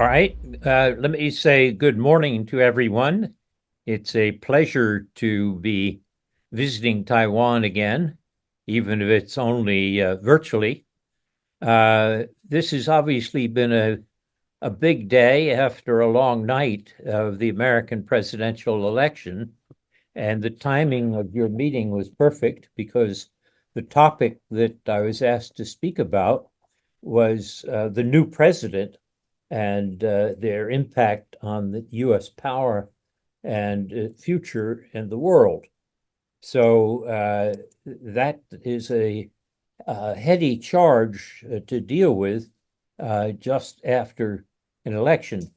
All right. Let me say good morning to everyone. It's a pleasure to be visiting Taiwan again, even if it's only virtually. This has obviously been a big day after a long night of the American presidential election. And the timing of your meeting was perfect because the topic that I was asked to speak about was the new president and their impact on the U.S. power and future in the world. So that is a heady charge to deal with just after an election.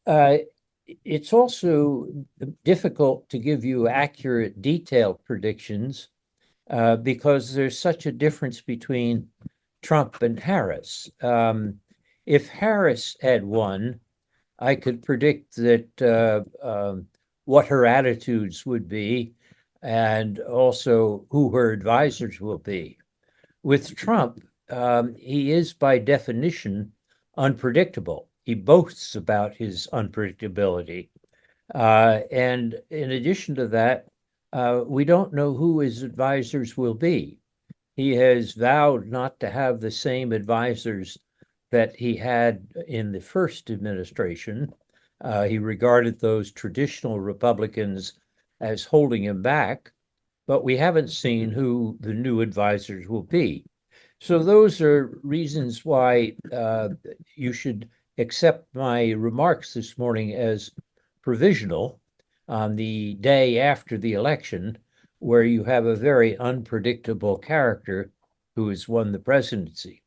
It's also difficult to give you accurate, detailed predictions because there's such a difference between Trump and Harris. If Harris had won, I could predict that what her attitudes would be and also who her advisors will be. With Trump, he is by definition unpredictable. He boasts about his unpredictability. And in addition to that, we don't know who his advisors will be. He has vowed not to have the same advisors that he had in the first administration. He regarded those traditional Republicans as holding him back, but we haven't seen who the new advisors will be. So those are reasons why you should accept my remarks this morning as provisional on the day after the election, where you have a very unpredictable character who has won the presidency.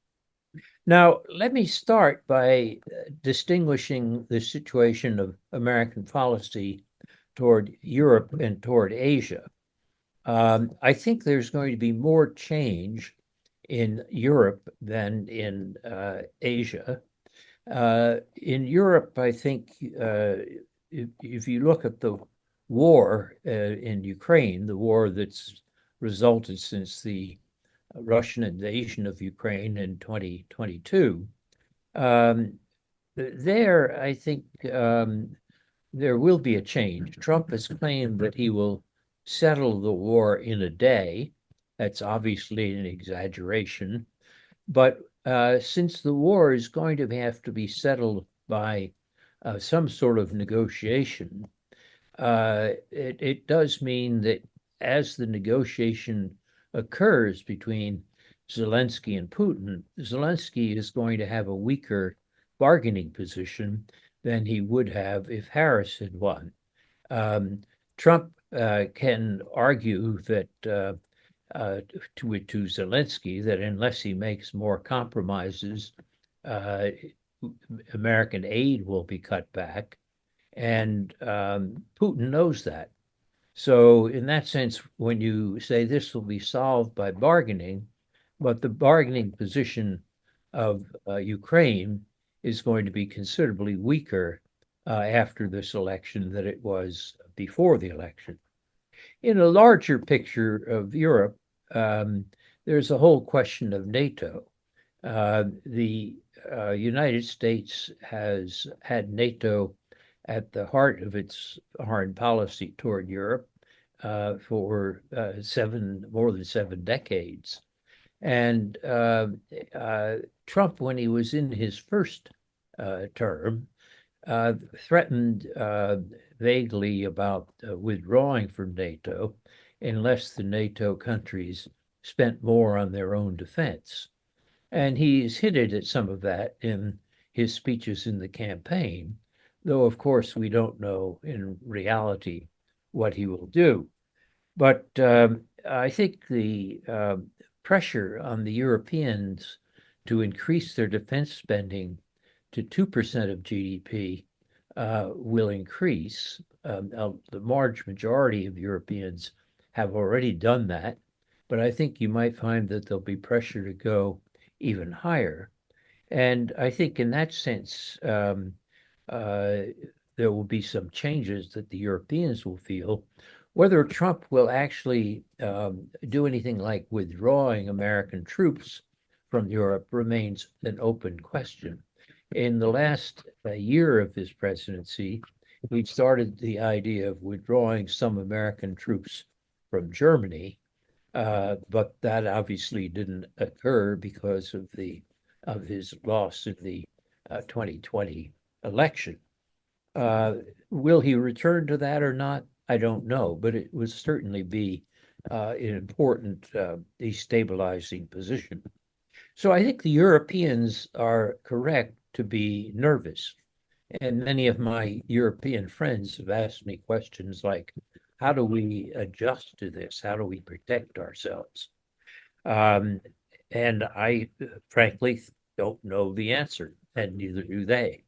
Now, let me start by distinguishing the situation of American policy toward Europe and toward Asia. I think there's going to be more change in Europe than in Asia. In Europe, I think if you look at the war in Ukraine, the war that's resulted since the Russian invasion of Ukraine in 2022, there, I think there will be a change. Trump has claimed that he will settle the war in a day. That's obviously an exaggeration. But since the war is going to have to be settled by some sort of negotiation, it does mean that as the negotiation occurs between Zelensky and Putin, Zelensky is going to have a weaker bargaining position than he would have if Harris had won. Trump can argue that to Zelensky that unless he makes more compromises, American aid will be cut back. And Putin knows that. So in that sense, when you say this will be solved by bargaining, but the bargaining position of Ukraine is going to be considerably weaker after this election than it was before the election. In a larger picture of Europe, there's a whole question of NATO. The United States has had NATO at the heart of its foreign policy toward Europe for more than 7 decades. And Trump, when he was in his first term, threatened vaguely about withdrawing from NATO unless the NATO countries spent more on their own defense. And he's hinted at some of that in his speeches in the campaign, though, of course, we don't know in reality what he will do. But I think the pressure on the Europeans to increase their defense spending to 2% of GDP will increase. The large majority of Europeans have already done that, but I think you might find that there'll be pressure to go even higher. And I think in that sense, there will be some changes that the Europeans will feel. Whether Trump will actually do anything like withdrawing American troops from Europe remains an open question. In the last year of his presidency, we started the idea of withdrawing some American troops from Germany, but that obviously didn't occur because of his loss in the 2020 election. Will he return to that or not? I don't know, but it would certainly be an important destabilizing position. So I think the Europeans are correct to be nervous. And many of my European friends have asked me questions like, how do we adjust to this? How do we protect ourselves? And I frankly don't know the answer, and neither do they.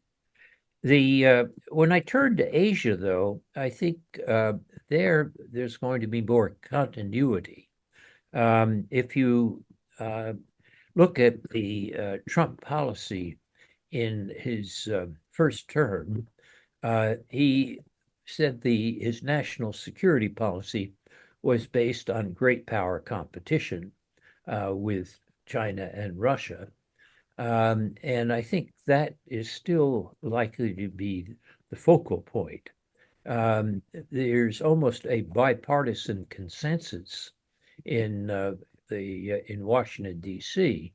When I turn to Asia, though, I think there's going to be more continuity. If you look at the Trump policy in his first term, he said his national security policy was based on great power competition with China and Russia. And I think that is still likely to be the focal point. There's almost a bipartisan consensus in Washington, D.C.,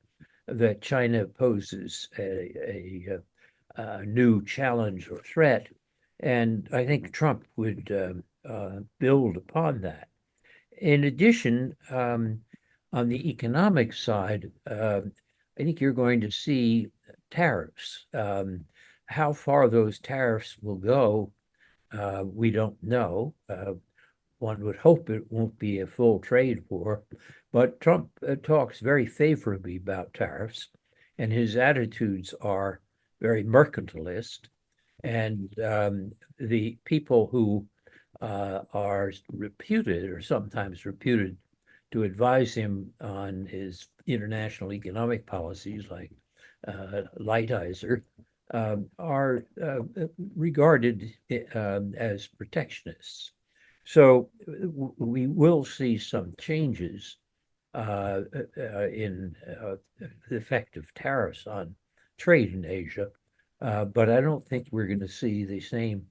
that China poses a new challenge or threat. And I think Trump would build upon that. In addition, on the economic side, I think you're going to see tariffs. How far those tariffs will go, we don't know. One would hope it won't be a full trade war, but Trump talks very favorably about tariffs, and his attitudes are very mercantilist. And the people who are reputed, or sometimes reputed, to advise him on his international economic policies, like Lighthizer, are regarded as protectionists. So we will see some changes in the effect of tariffs on trade in Asia, but I don't think we're going to see the same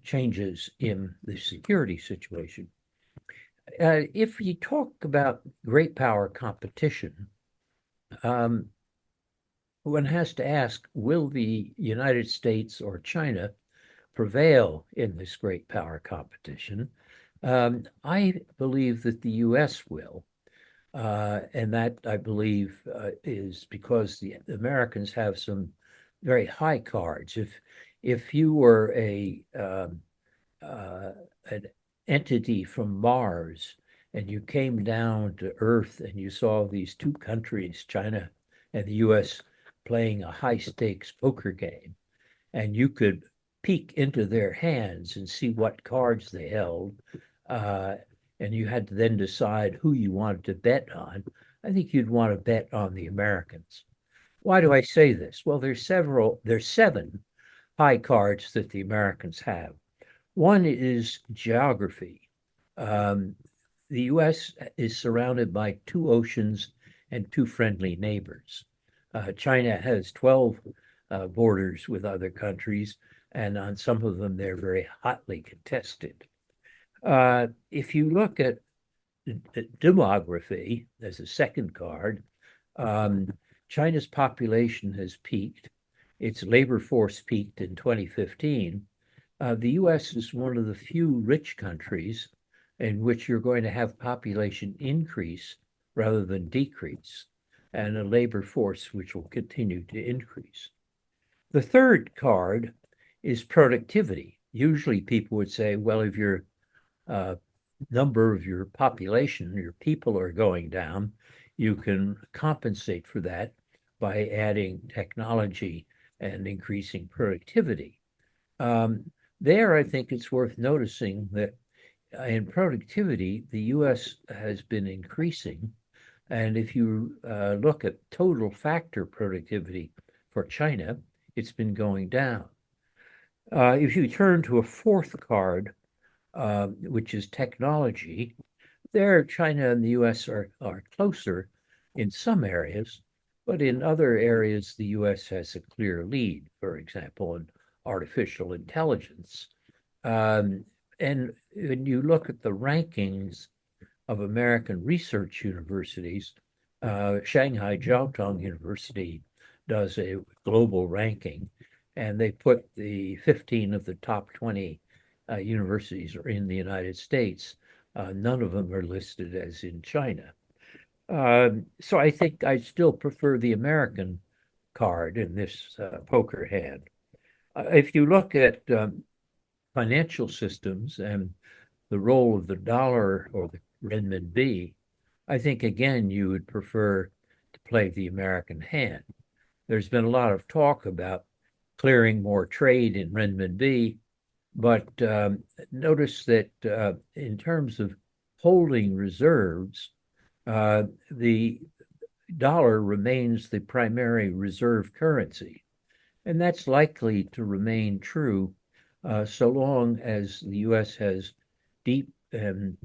changes in the security situation. If you talk about great power competition, one has to ask, will the United States or China prevail in this great power competition? I believe that the U.S. will, and that, I believe, is because the Americans have some very high cards. If you were an entity from Mars and you came down to Earth and you saw these two countries, China and the U.S., playing a high-stakes poker game, and you could peek into their hands and see what cards they held, and you had to then decide who you wanted to bet on, I think you'd want to bet on the Americans. Why do I say this? Well, there's 7 high cards that the Americans have. One is geography. The U.S. is surrounded by 2 oceans and 2 friendly neighbors. China has 12 borders with other countries, and on some of them, they're very hotly contested. If you look at demography as a second card, China's population has peaked. Its labor force peaked in 2015. The U.S. is one of the few rich countries in which you're going to have population increase rather than decrease, and a labor force which will continue to increase. The third card is productivity. Usually people would say, well, if your number of your population, your people are going down, you can compensate for that by adding technology and increasing productivity. There, I think it's worth noticing that in productivity, the U.S. has been increasing. And if you look at total factor productivity for China, it's been going down. If you turn to a fourth card, which is technology, there China and the U.S. are closer in some areas, But in other areas, the U.S. has a clear lead, for example, in artificial intelligence. And when you look at the rankings of American research universities, Shanghai Jiao Tong University does a global ranking, and they put the 15 of the top 20 universities are in the United States. None of them are listed as in China. So I think I still prefer the American card in this poker hand. If you look at financial systems and the role of the dollar or the renminbi, I think, again, you would prefer to play the American hand. There's been a lot of talk about clearing more trade in renminbi, but notice that in terms of holding reserves, the dollar remains the primary reserve currency. And that's likely to remain true so long as the U.S. has deep and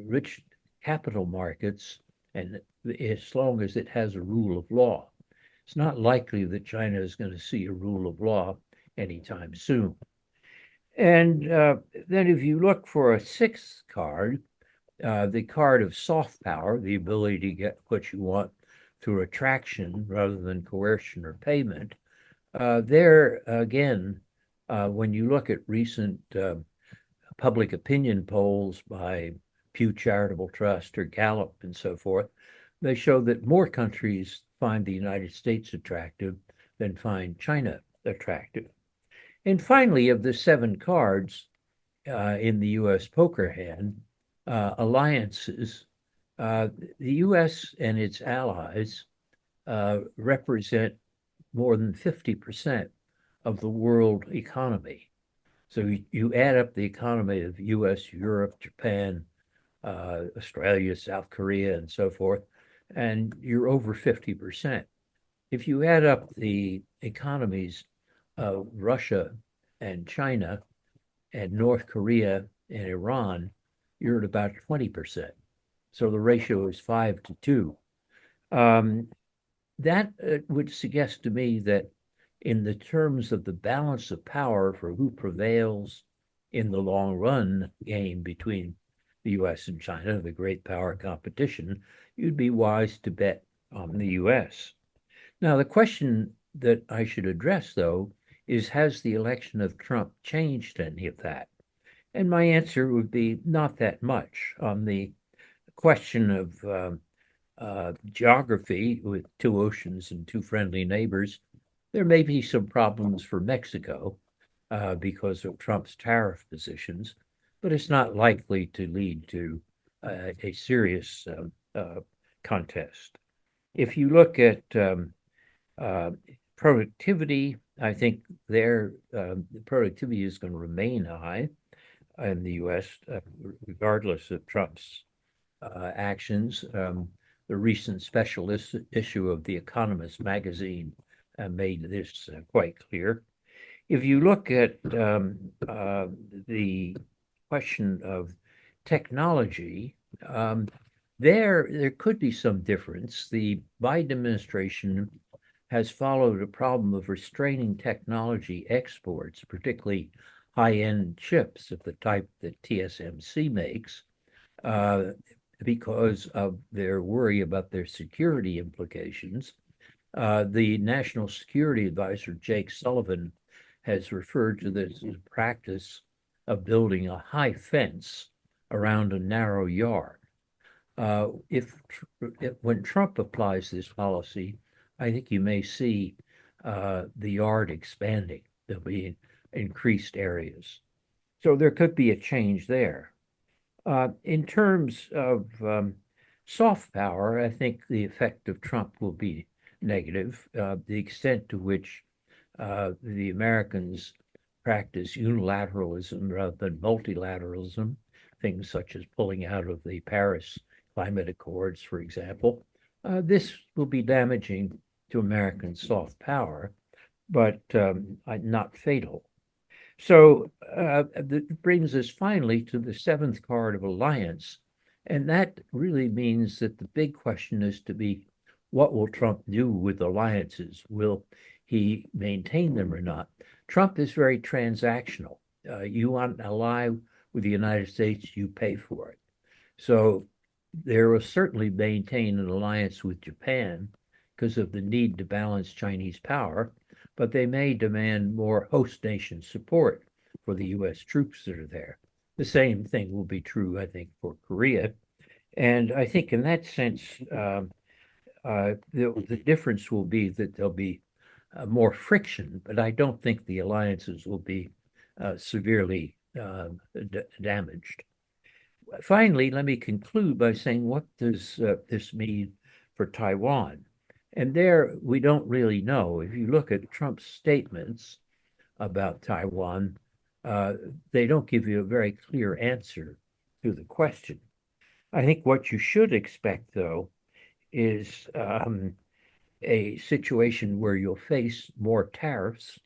rich capital markets, and as long as it has a rule of law. It's not likely that China is going to see a rule of law anytime soon. And then if you look for a sixth card, the card of soft power, the ability to get what you want through attraction rather than coercion or payment, there again, when you look at recent public opinion polls by Pew Charitable Trust or Gallup and so forth, they show that more countries find the United States attractive than find China attractive. And finally, of the 7 cards in the U.S. poker hand, alliances, the U.S. and its allies represent more than 50% of the world economy. So you add up the economy of U.S., Europe, Japan, Australia, South Korea, and so forth, and you're over 50%. If you add up the economies of Russia and China and North Korea and Iran, you're at about 20%. So the ratio is 5 to 2. That would suggest to me that in the terms of the balance of power for who prevails in the long run game between the U.S. and China, the great power competition, you'd be wise to bet on the U.S. Now, the question that I should address, though, is has the election of Trump changed any of that? And my answer would be not that much. On the question of geography with 2 oceans and 2 friendly neighbors, there may be some problems for Mexico because of Trump's tariff positions, but it's not likely to lead to a serious contest. If you look at productivity, I think their productivity is going to remain high in the U.S., regardless of Trump's actions. The recent special issue of The Economist magazine made this quite clear. If you look at the question of technology, there could be some difference. The Biden administration has followed a problem of restraining technology exports, particularly high-end chips of the type that TSMC makes, because of their worry about their security implications. The National Security Advisor, Jake Sullivan, has referred to this as a practice of building a high fence around a narrow yard. When Trump applies this policy, I think you may see the yard expanding. There'll be increased areas. So there could be a change there. In terms of soft power, I think the effect of Trump will be negative. The extent to which the Americans practice unilateralism rather than multilateralism, things such as pulling out of the Paris Climate Accords, for example, this will be damaging to American soft power, but not fatal. So that brings us finally to the 7th card of alliance. And that really means that the big question is to be what will Trump do with alliances? Will he maintain them or not? Trump is very transactional. You want an ally with the United States, you pay for it. So there will certainly maintain an alliance with Japan because of the need to balance Chinese power, but they may demand more host nation support for the U.S. troops that are there. The same thing will be true, I think, for Korea. And I think in that sense, the difference will be that there'll be more friction, but I don't think the alliances will be severely damaged. Finally, let me conclude by saying, what does this mean for Taiwan? And there, we don't really know. If you look at Trump's statements about Taiwan, they don't give you a very clear answer to the question. I think what you should expect, though, is a situation where you'll face more tariffs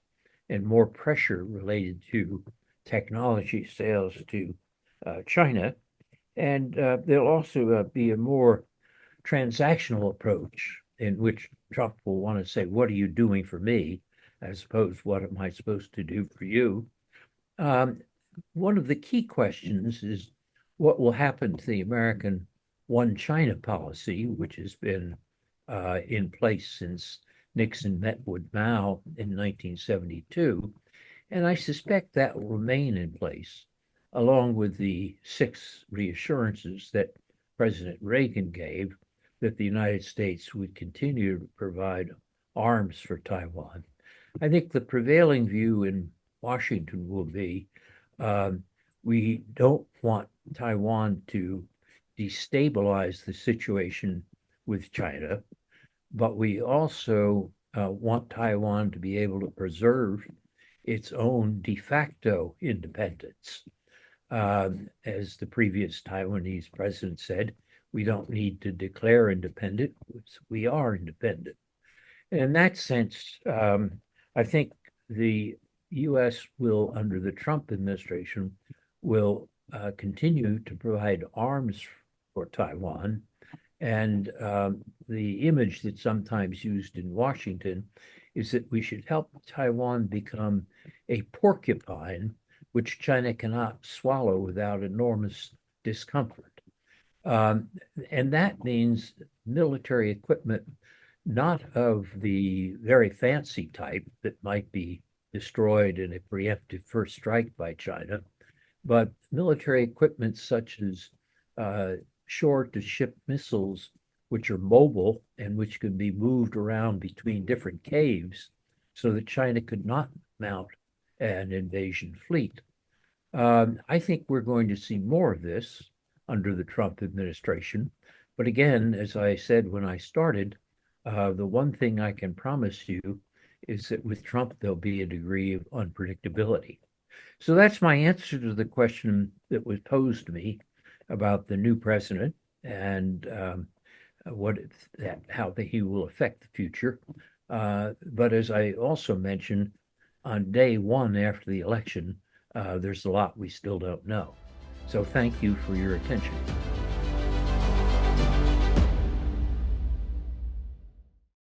and more pressure related to technology sales to China. And there'll also be a more transactional approach in which Trump will want to say, what are you doing for me? As opposed to what am I supposed to do for you? One of the key questions is what will happen to the American one China policy, which has been in place since Nixon met with Mao in 1972. And I suspect that will remain in place, along with the 6 reassurances that President Reagan gave that the United States would continue to provide arms for Taiwan. I think the prevailing view in Washington will be we don't want Taiwan to destabilize the situation with China, but we also want Taiwan to be able to preserve its own de facto independence. As the previous Taiwanese president said, we don't need to declare independent, we are independent. In that sense, I think the U.S. will, under the Trump administration, will continue to provide arms for Taiwan. And the image that's sometimes used in Washington is that we should help Taiwan become a porcupine, which China cannot swallow without enormous discomfort. And that means military equipment, not of the very fancy type that might be destroyed in a preemptive first strike by China, but military equipment such as shore-to-ship missiles, which are mobile and which can be moved around between different caves so that China could not mount an invasion fleet. I think we're going to see more of this under the Trump administration. But again, as I said when I started, the one thing I can promise you is that with Trump, there'll be a degree of unpredictability. So that's my answer to the question that was posed to me about the new president and how he will affect the future. But as I also mentioned, on day one after the election, there's a lot we still don't know. So thank you for your attention.